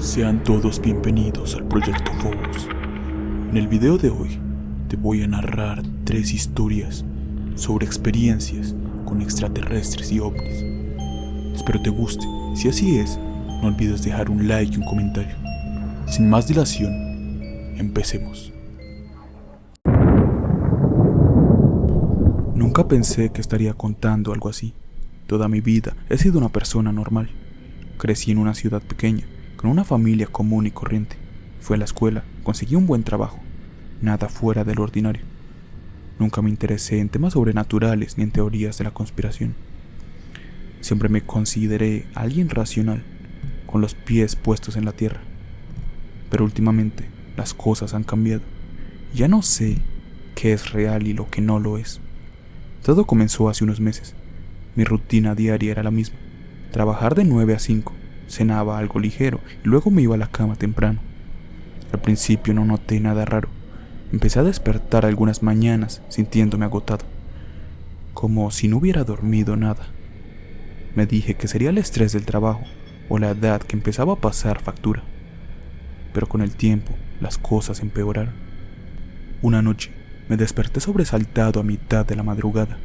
Sean todos bienvenidos al Proyecto Phobos. En el video de hoy te voy a narrar 3 historias sobre experiencias con extraterrestres y ovnis. Espero te guste, y si así es, no olvides dejar un like y un comentario. Sin más dilación, empecemos. Nunca pensé que estaría contando algo así. Toda mi vida he sido una persona normal. Crecí en una ciudad pequeña, con una familia común y corriente. Fui a la escuela, conseguí un buen trabajo. Nada fuera de lo ordinario. Nunca me interesé en temas sobrenaturales ni en teorías de la conspiración. Siempre me consideré alguien racional, con los pies puestos en la tierra. Pero últimamente las cosas han cambiado. Ya no sé qué es real y lo que no lo es. Todo comenzó hace unos meses. Mi rutina diaria era la misma. Trabajar de 9 a 5, cenaba algo ligero y luego me iba a la cama temprano. Al principio no noté nada raro. Empecé a despertar algunas mañanas sintiéndome agotado, como si no hubiera dormido nada. Me dije que sería el estrés del trabajo o la edad que empezaba a pasar factura. Pero con el tiempo las cosas empeoraron. Una noche me desperté sobresaltado a mitad de la madrugada.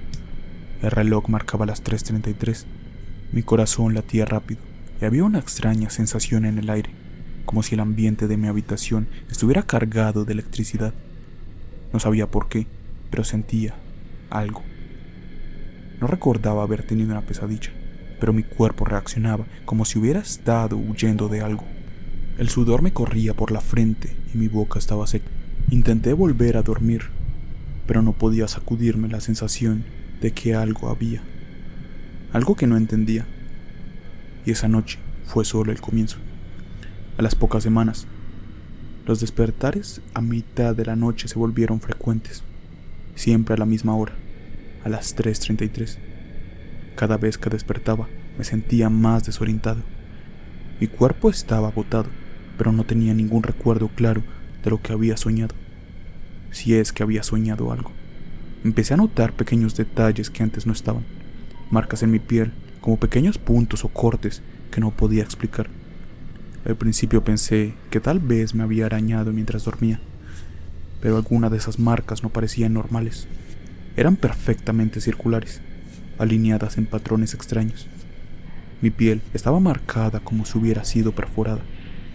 El reloj marcaba las 3:33. Mi corazón latía rápido y había una extraña sensación en el aire, como si el ambiente de mi habitación estuviera cargado de electricidad. No sabía por qué, pero sentía algo. No recordaba haber tenido una pesadilla, pero mi cuerpo reaccionaba como si hubiera estado huyendo de algo. El sudor me corría por la frente y mi boca estaba seca. Intenté volver a dormir, pero no podía sacudirme la sensación de que algo había. Algo que no entendía. Y esa noche fue solo el comienzo. A las pocas semanas, los despertares a mitad de la noche se volvieron frecuentes. Siempre a la misma hora, a las 3:33. Cada vez que despertaba, me sentía más desorientado. Mi cuerpo estaba agotado, pero no tenía ningún recuerdo claro de lo que había soñado. Si es que había soñado algo. Empecé a notar pequeños detalles que antes no estaban. Marcas en mi piel, como pequeños puntos o cortes que no podía explicar. Al principio pensé que tal vez me había arañado mientras dormía, pero algunas de esas marcas no parecían normales. Eran perfectamente circulares, alineadas en patrones extraños. Mi piel estaba marcada como si hubiera sido perforada,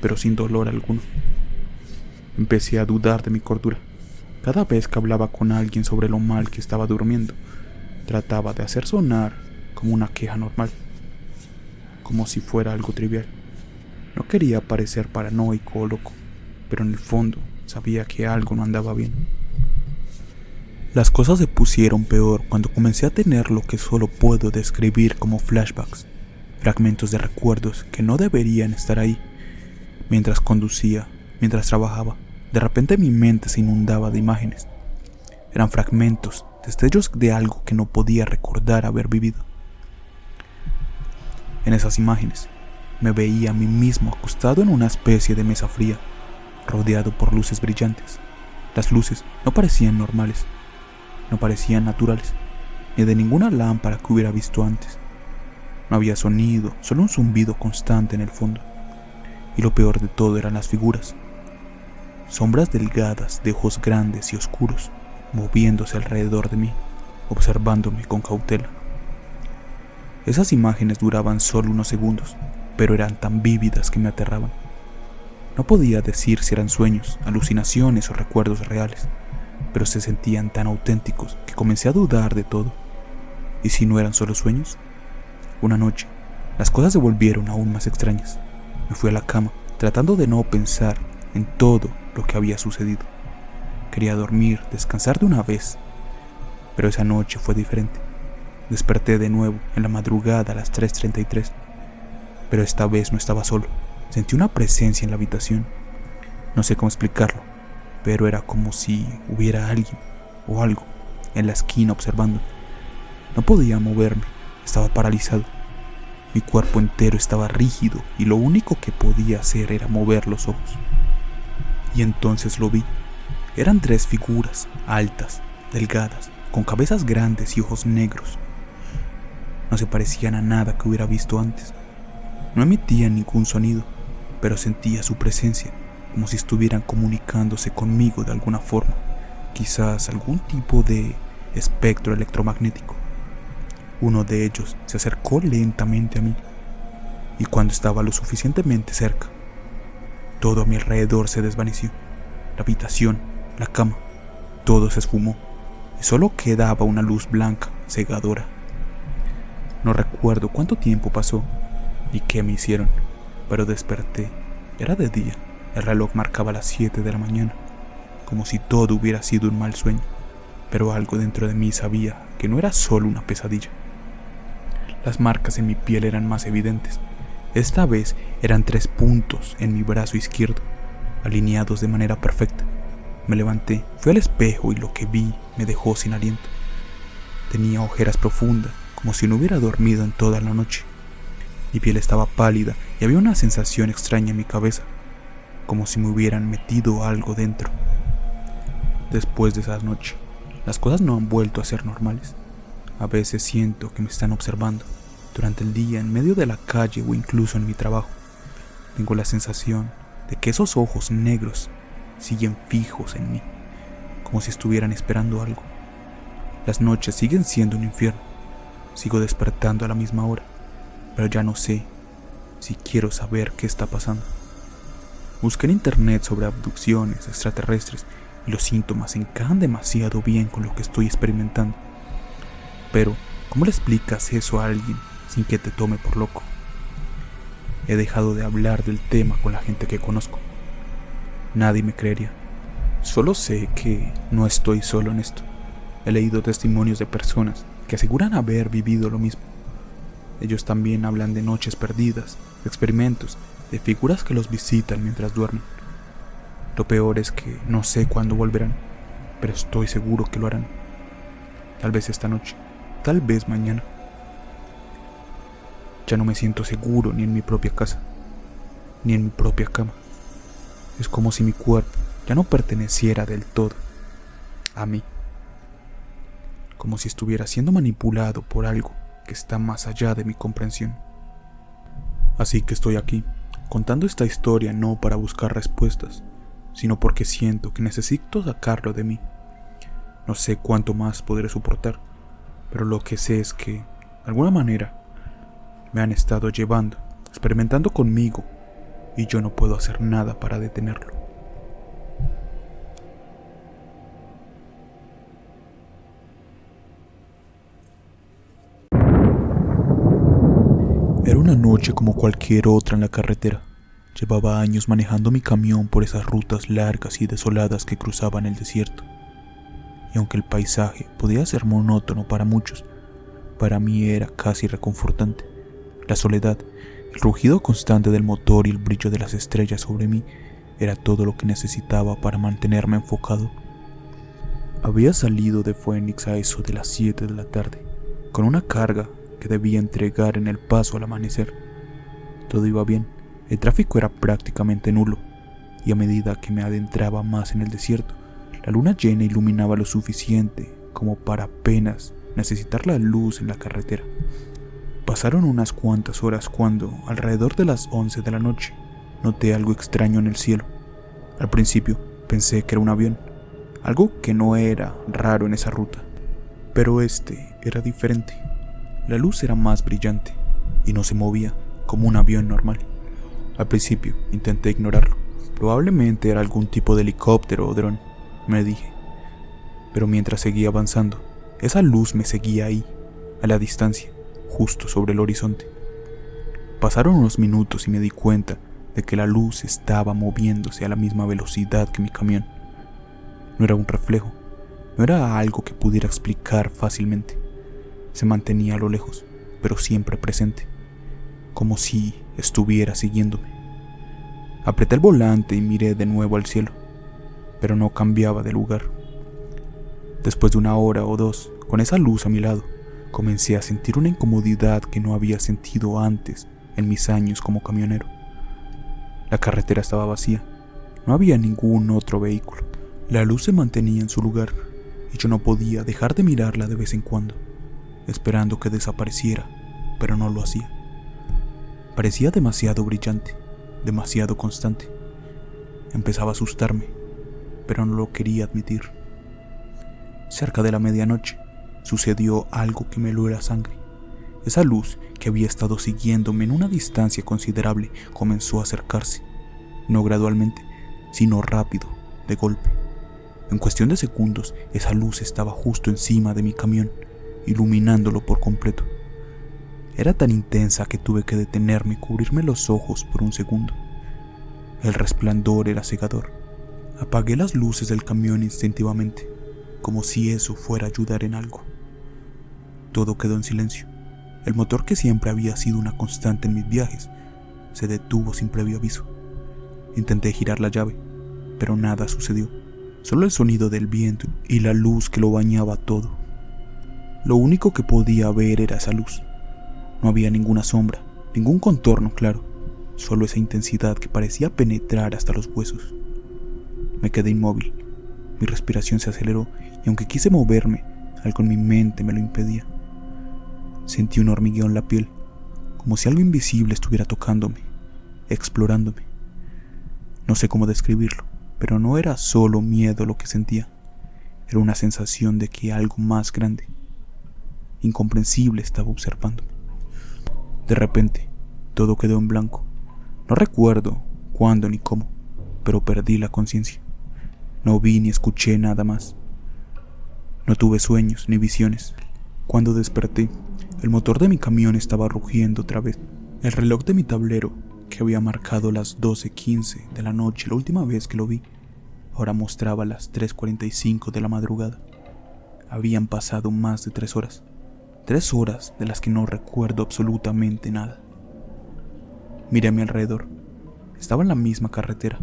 pero sin dolor alguno. Empecé a dudar de mi cordura. Cada vez que hablaba con alguien sobre lo mal que estaba durmiendo, trataba de hacer sonar como una queja normal, como si fuera algo trivial. No quería parecer paranoico o loco, pero en el fondo sabía que algo no andaba bien. Las cosas se pusieron peor cuando comencé a tener lo que solo puedo describir como flashbacks, fragmentos de recuerdos que no deberían estar ahí. Mientras conducía, mientras trabajaba, de repente mi mente se inundaba de imágenes. Eran fragmentos, destellos de algo que no podía recordar haber vivido. En esas imágenes, me veía a mí mismo acostado en una especie de mesa fría, rodeado por luces brillantes. Las luces no parecían normales, no parecían naturales, ni de ninguna lámpara que hubiera visto antes. No había sonido, solo un zumbido constante en el fondo. Y lo peor de todo eran las figuras. Sombras delgadas de ojos grandes y oscuros, moviéndose alrededor de mí, observándome con cautela. Esas imágenes duraban solo unos segundos, pero eran tan vívidas que me aterraban. No podía decir si eran sueños, alucinaciones o recuerdos reales, pero se sentían tan auténticos que comencé a dudar de todo. ¿Y si no eran solo sueños? Una noche, las cosas se volvieron aún más extrañas. Me fui a la cama, tratando de no pensar en todo lo que había sucedido. Quería dormir, descansar de una vez, pero esa noche fue diferente. Desperté de nuevo en la madrugada a las 3:33, pero esta vez no estaba solo. Sentí una presencia en la habitación. No sé cómo explicarlo, pero era como si hubiera alguien o algo en la esquina observando. No podía moverme, estaba paralizado. Mi cuerpo entero estaba rígido y lo único que podía hacer era mover los ojos. Y entonces lo vi. Eran 3 figuras, altas, delgadas, con cabezas grandes y ojos negros. No se parecían a nada que hubiera visto antes. No emitían ningún sonido, pero sentía su presencia, como si estuvieran comunicándose conmigo de alguna forma, quizás algún tipo de espectro electromagnético. Uno de ellos se acercó lentamente a mí, y cuando estaba lo suficientemente cerca, todo a mi alrededor se desvaneció. La habitación, la cama, todo se esfumó, y solo quedaba una luz blanca, cegadora. No recuerdo cuánto tiempo pasó, ni qué me hicieron, pero desperté. Era de día, el reloj marcaba las 7 de la mañana, como si todo hubiera sido un mal sueño, pero algo dentro de mí sabía que no era solo una pesadilla. Las marcas en mi piel eran más evidentes. Esta vez eran 3 puntos en mi brazo izquierdo, alineados de manera perfecta. Me levanté, fui al espejo y lo que vi me dejó sin aliento. Tenía ojeras profundas, como si no hubiera dormido en toda la noche. Mi piel estaba pálida y había una sensación extraña en mi cabeza, como si me hubieran metido algo dentro. Después de esa noche, las cosas no han vuelto a ser normales. A veces siento que me están observando, durante el día, en medio de la calle o incluso en mi trabajo. Tengo la sensación de que esos ojos negros siguen fijos en mí, como si estuvieran esperando algo. Las noches siguen siendo un infierno. Sigo despertando a la misma hora, pero ya no sé si quiero saber qué está pasando. Busqué en internet sobre abducciones extraterrestres y los síntomas encajan demasiado bien con lo que estoy experimentando. Pero, ¿cómo le explicas eso a alguien sin que te tome por loco? He dejado de hablar del tema con la gente que conozco. Nadie me creería. Solo sé que no estoy solo en esto. He leído testimonios de personas que aseguran haber vivido lo mismo. Ellos también hablan de noches perdidas, de experimentos, de figuras que los visitan mientras duermen. Lo peor es que no sé cuándo volverán, pero estoy seguro que lo harán. Tal vez esta noche, tal vez mañana. Ya no me siento seguro ni en mi propia casa, ni en mi propia cama. Es como si mi cuerpo ya no perteneciera del todo a mí. Como si estuviera siendo manipulado por algo que está más allá de mi comprensión. Así que estoy aquí, contando esta historia no para buscar respuestas, sino porque siento que necesito sacarlo de mí. No sé cuánto más podré soportar, pero lo que sé es que, de alguna manera, me han estado llevando, experimentando conmigo, y yo no puedo hacer nada para detenerlo. Era una noche como cualquier otra en la carretera. Llevaba años manejando mi camión por esas rutas largas y desoladas que cruzaban el desierto. Y aunque el paisaje podía ser monótono para muchos, para mí era casi reconfortante. La soledad, el rugido constante del motor y el brillo de las estrellas sobre mí era todo lo que necesitaba para mantenerme enfocado. Había salido de Phoenix a eso de las 7 de la tarde, con una carga que debía entregar en El Paso al amanecer. Todo iba bien, el tráfico era prácticamente nulo, y a medida que me adentraba más en el desierto, la luna llena iluminaba lo suficiente como para apenas necesitar la luz en la carretera. Pasaron unas cuantas horas cuando, alrededor de las 11 de la noche, noté algo extraño en el cielo. Al principio pensé que era un avión, algo que no era raro en esa ruta, pero este era diferente. La luz era más brillante y no se movía como un avión normal. Al principio intenté ignorarlo. Probablemente era algún tipo de helicóptero o dron, me dije. Pero mientras seguía avanzando, esa luz me seguía ahí, a la distancia, justo sobre el horizonte. Pasaron unos minutos y me di cuenta de que la luz estaba moviéndose a la misma velocidad que mi camión. No era un reflejo, no era algo que pudiera explicar fácilmente. Se mantenía a lo lejos, pero siempre presente, como si estuviera siguiéndome. Apreté el volante y miré de nuevo al cielo, pero no cambiaba de lugar. Después de una hora o dos, con esa luz a mi lado, comencé a sentir una incomodidad que no había sentido antes en mis años como camionero. La carretera estaba vacía, no había ningún otro vehículo. La luz se mantenía en su lugar y yo no podía dejar de mirarla de vez en cuando, esperando que desapareciera, pero no lo hacía. Parecía demasiado brillante, demasiado constante. Empezaba a asustarme, pero no lo quería admitir. Cerca de la medianoche, sucedió algo que me heló la sangre. Esa luz que había estado siguiéndome en una distancia considerable comenzó a acercarse, no gradualmente, sino rápido, de golpe. En cuestión de segundos, esa luz estaba justo encima de mi camión, iluminándolo por completo. Era tan intensa que tuve que detenerme y cubrirme los ojos por un segundo. El resplandor era cegador. Apagué las luces del camión instintivamente, como si eso fuera a ayudar en algo. Todo quedó en silencio. El motor, que siempre había sido una constante en mis viajes, se detuvo sin previo aviso. Intenté girar la llave, pero nada sucedió. Solo el sonido del viento y la luz que lo bañaba todo. Lo único que podía ver era esa luz. No había ninguna sombra, ningún contorno claro, solo esa intensidad que parecía penetrar hasta los huesos. Me quedé inmóvil. Mi respiración se aceleró y aunque quise moverme, algo en mi mente me lo impedía. Sentí un hormigueo en la piel, como si algo invisible estuviera tocándome, explorándome. No sé cómo describirlo, pero no era solo miedo lo que sentía. Era una sensación de que algo más grande, incomprensible, estaba observándome. De repente, todo quedó en blanco. No recuerdo cuándo ni cómo, pero perdí la conciencia. No vi ni escuché nada más. No tuve sueños ni visiones. Cuando desperté, el motor de mi camión estaba rugiendo otra vez. El reloj de mi tablero, que había marcado las 12:15 de la noche la última vez que lo vi, ahora mostraba las 3:45 de la madrugada. Habían pasado más de 3 horas. 3 horas de las que no recuerdo absolutamente nada. Miré a mi alrededor. Estaba en la misma carretera,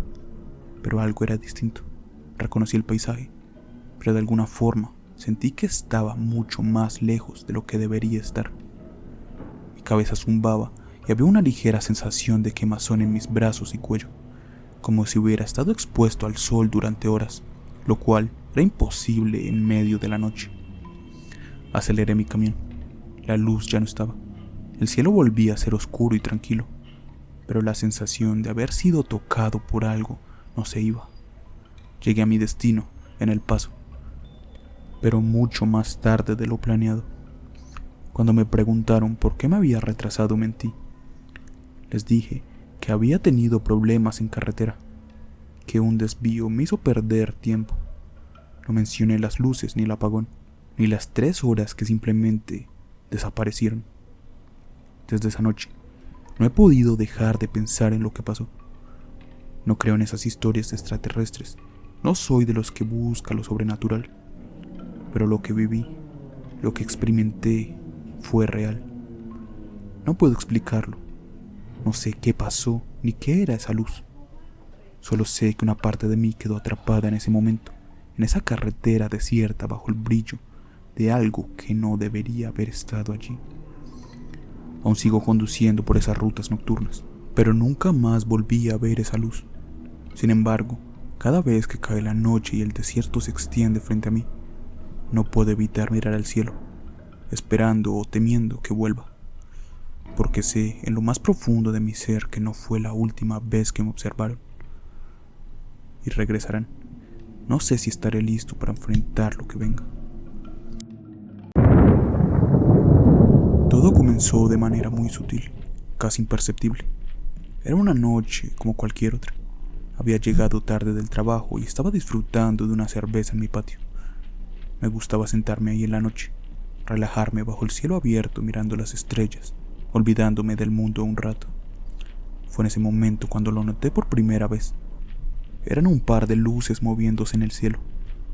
pero algo era distinto. Reconocí el paisaje, pero de alguna forma sentí que estaba mucho más lejos de lo que debería estar. Mi cabeza zumbaba y había una ligera sensación de quemazón en mis brazos y cuello, como si hubiera estado expuesto al sol durante horas, lo cual era imposible en medio de la noche. Aceleré mi camión. La luz ya no estaba. El cielo volvía a ser oscuro y tranquilo, pero la sensación de haber sido tocado por algo no se iba. Llegué a mi destino en El Paso, pero mucho más tarde de lo planeado. Cuando me preguntaron por qué me había retrasado, mentí. Les dije que había tenido problemas en carretera, que un desvío me hizo perder tiempo. No mencioné las luces ni el apagón, ni las 3 horas que simplemente desaparecieron. Desde esa noche, no he podido dejar de pensar en lo que pasó. No creo en esas historias extraterrestres. No soy de los que busca lo sobrenatural. Pero lo que viví, lo que experimenté, fue real. No puedo explicarlo. No sé qué pasó ni qué era esa luz. Solo sé que una parte de mí quedó atrapada en ese momento, en esa carretera desierta bajo el brillo de algo que no debería haber estado allí. Aún sigo conduciendo por esas rutas nocturnas, pero nunca más volví a ver esa luz. Sin embargo, cada vez que cae la noche y el desierto se extiende frente a mí, no puedo evitar mirar al cielo, esperando o temiendo que vuelva, porque sé en lo más profundo de mi ser que no fue la última vez que me observaron. Y regresarán. No sé si estaré listo para enfrentar lo que venga. Todo comenzó de manera muy sutil, casi imperceptible. Era una noche como cualquier otra. Había llegado tarde del trabajo y estaba disfrutando de una cerveza en mi patio. Me gustaba sentarme ahí en la noche, relajarme bajo el cielo abierto mirando las estrellas, olvidándome del mundo un rato. Fue en ese momento cuando lo noté por primera vez. Eran un par de luces moviéndose en el cielo,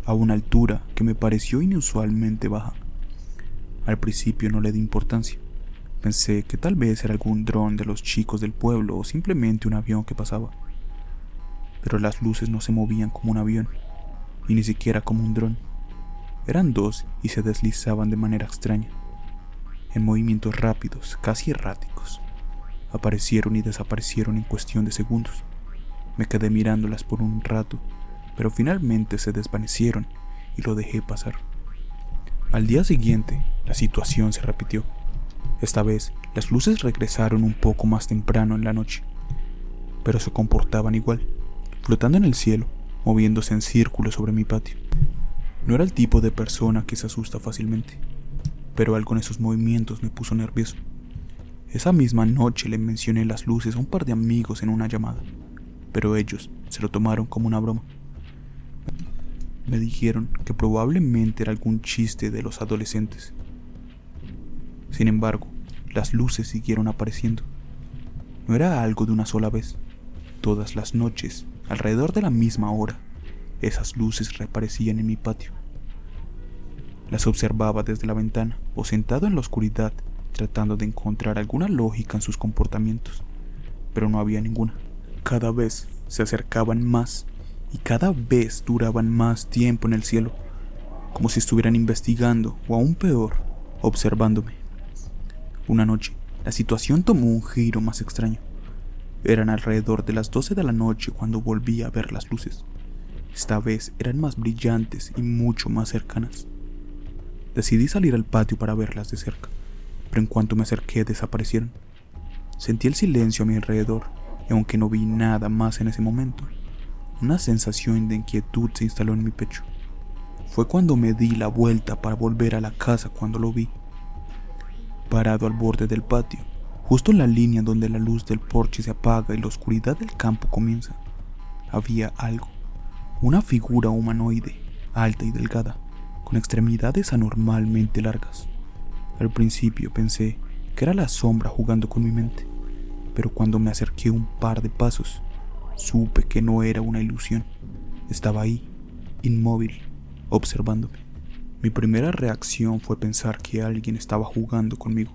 a una altura que me pareció inusualmente baja. Al principio no le di importancia. Pensé que tal vez era algún dron de los chicos del pueblo o simplemente un avión que pasaba. Pero las luces no se movían como un avión, y ni siquiera como un dron. Eran 2 y se deslizaban de manera extraña, en movimientos rápidos, casi erráticos. Aparecieron y desaparecieron en cuestión de segundos. Me quedé mirándolas por un rato, pero finalmente se desvanecieron y lo dejé pasar. Al día siguiente, la situación se repitió. Esta vez, las luces regresaron un poco más temprano en la noche. pero se comportaban igual, flotando en el cielo, moviéndose en círculos sobre mi patio. No era el tipo de persona que se asusta fácilmente, pero algo en esos movimientos me puso nervioso. Esa misma noche le mencioné las luces a un par de amigos en una llamada, pero ellos se lo tomaron como una broma. Me dijeron que probablemente era algún chiste de los adolescentes. Sin embargo, las luces siguieron apareciendo. No era algo de una sola vez. Todas las noches, alrededor de la misma hora, esas luces reaparecían en mi patio. Las observaba desde la ventana o sentado en la oscuridad, tratando de encontrar alguna lógica en sus comportamientos, pero no había ninguna. Cada vez se acercaban más y cada vez duraban más tiempo en el cielo, como si estuvieran investigando o aún peor, observándome. Una noche, la situación tomó un giro más extraño. Eran alrededor de las 12 de la noche cuando volví a ver las luces. Esta vez eran más brillantes y mucho más cercanas. Decidí salir al patio para verlas de cerca, pero en cuanto me acerqué desaparecieron. Sentí el silencio a mi alrededor y aunque no vi nada más en ese momento, una sensación de inquietud se instaló en mi pecho. Fue cuando me di la vuelta para volver a la casa cuando lo vi. Parado al borde del patio, justo en la línea donde la luz del porche se apaga y la oscuridad del campo comienza, había algo. Una figura humanoide, alta y delgada, con extremidades anormalmente largas. Al principio pensé que era la sombra jugando con mi mente, pero cuando me acerqué un par de pasos, supe que no era una ilusión. Estaba ahí, inmóvil, observándome. Mi primera reacción fue pensar que alguien estaba jugando conmigo.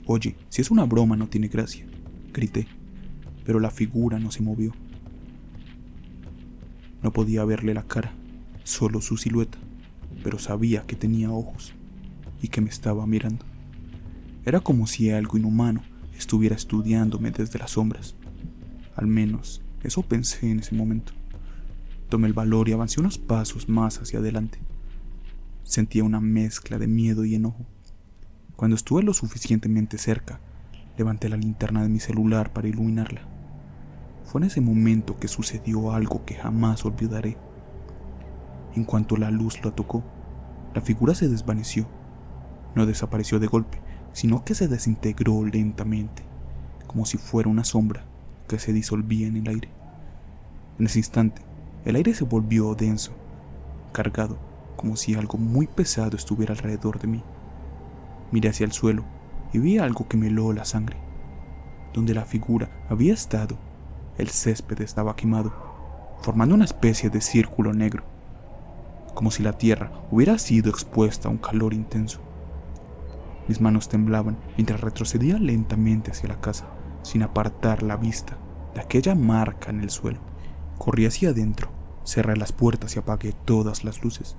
«Oye, si es una broma no tiene gracia», grité, pero la figura no se movió. No podía verle la cara, solo su silueta, pero sabía que tenía ojos y que me estaba mirando. Era como si algo inhumano estuviera estudiándome desde las sombras. Al menos, eso pensé en ese momento. Tomé el valor y avancé unos pasos más hacia adelante. Sentía una mezcla de miedo y enojo. Cuando estuve lo suficientemente cerca, levanté la linterna de mi celular para iluminarla. Fue en ese momento que sucedió algo que jamás olvidaré. En cuanto la luz la tocó, la figura se desvaneció. No desapareció de golpe, sino que se desintegró lentamente, como si fuera una sombra que se disolvía en el aire. En ese instante, el aire se volvió denso, cargado, como si algo muy pesado estuviera alrededor de mí. Miré hacia el suelo y vi algo que me heló la sangre. Donde la figura había estado, el césped estaba quemado, formando una especie de círculo negro, como si la tierra hubiera sido expuesta a un calor intenso. Mis manos temblaban mientras retrocedía lentamente hacia la casa, sin apartar la vista de aquella marca en el suelo. Corrí hacia adentro, cerré las puertas y apagué todas las luces.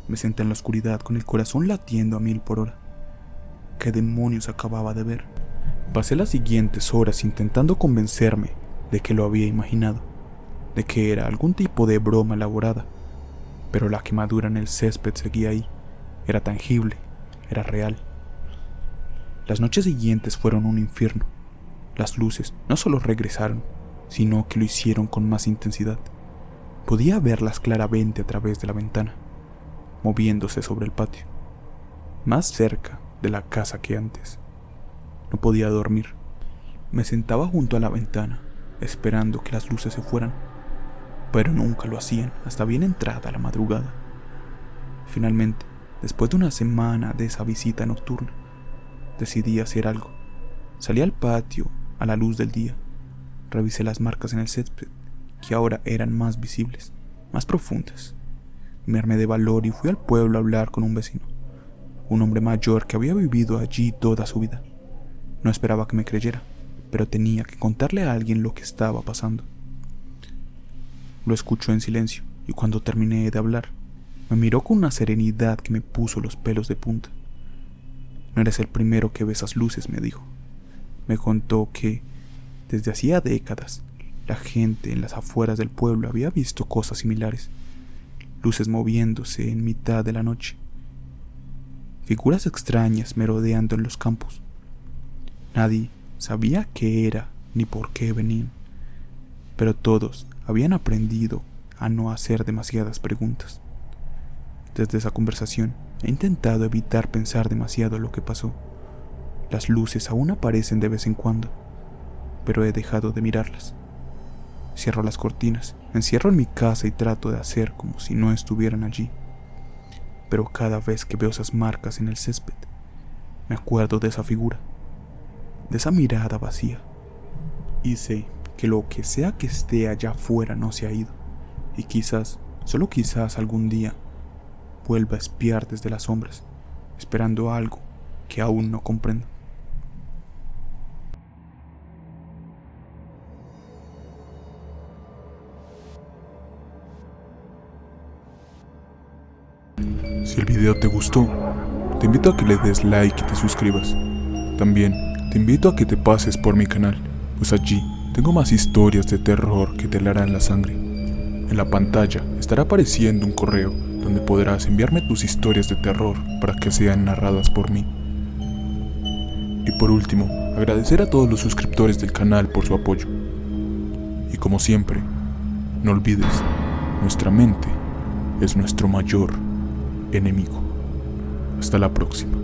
Me senté en la oscuridad con el corazón latiendo a 1000 por hora. ¿Qué demonios acababa de ver? Pasé las siguientes horas intentando convencerme de que lo había imaginado, de que era algún tipo de broma elaborada, pero la quemadura en el césped seguía ahí. Era tangible, era real. Las noches siguientes fueron un infierno. Las luces no solo regresaron, sino que lo hicieron con más intensidad. Podía verlas claramente a través de la ventana, moviéndose sobre el patio, más cerca de la casa que antes. No podía dormir. Me sentaba junto a la ventana, esperando que las luces se fueran, pero nunca lo hacían hasta bien entrada la madrugada. Finalmente, después de una semana de esa visita nocturna, decidí hacer algo. Salí al patio a la luz del día. Revisé las marcas en el césped, que ahora eran más visibles, más profundas. Me armé de valor y fui al pueblo a hablar con un vecino, un hombre mayor que había vivido allí toda su vida. No esperaba que me creyera, pero tenía que contarle a alguien lo que estaba pasando. Lo escuchó en silencio y cuando terminé de hablar, me miró con una serenidad que me puso los pelos de punta. «No eres el primero que ve esas luces», me dijo. Me contó que, desde hacía décadas, la gente en las afueras del pueblo había visto cosas similares. Luces moviéndose en mitad de la noche. Figuras extrañas merodeando en los campos. Nadie sabía qué era ni por qué venían, pero todos habían aprendido a no hacer demasiadas preguntas. Desde esa conversación he intentado evitar pensar demasiado en lo que pasó. Las luces aún aparecen de vez en cuando, pero he dejado de mirarlas. Cierro las cortinas, me encierro en mi casa y trato de hacer como si no estuvieran allí. Pero cada vez que veo esas marcas en el césped, me acuerdo de esa figura, de esa mirada vacía. Y sé que lo que sea que esté allá afuera no se ha ido. Y quizás, solo quizás algún día, vuelva a espiar desde las sombras, esperando algo que aún no comprendo. Si el video te gustó, te invito a que le des like y te suscribas. También te invito a que te pases por mi canal, pues allí tengo más historias de terror que te helarán la sangre. En la pantalla estará apareciendo un correo donde podrás enviarme tus historias de terror para que sean narradas por mí. Y por último, agradecer a todos los suscriptores del canal por su apoyo. Y como siempre, no olvides, nuestra mente es nuestro mayor enemigo. Hasta la próxima.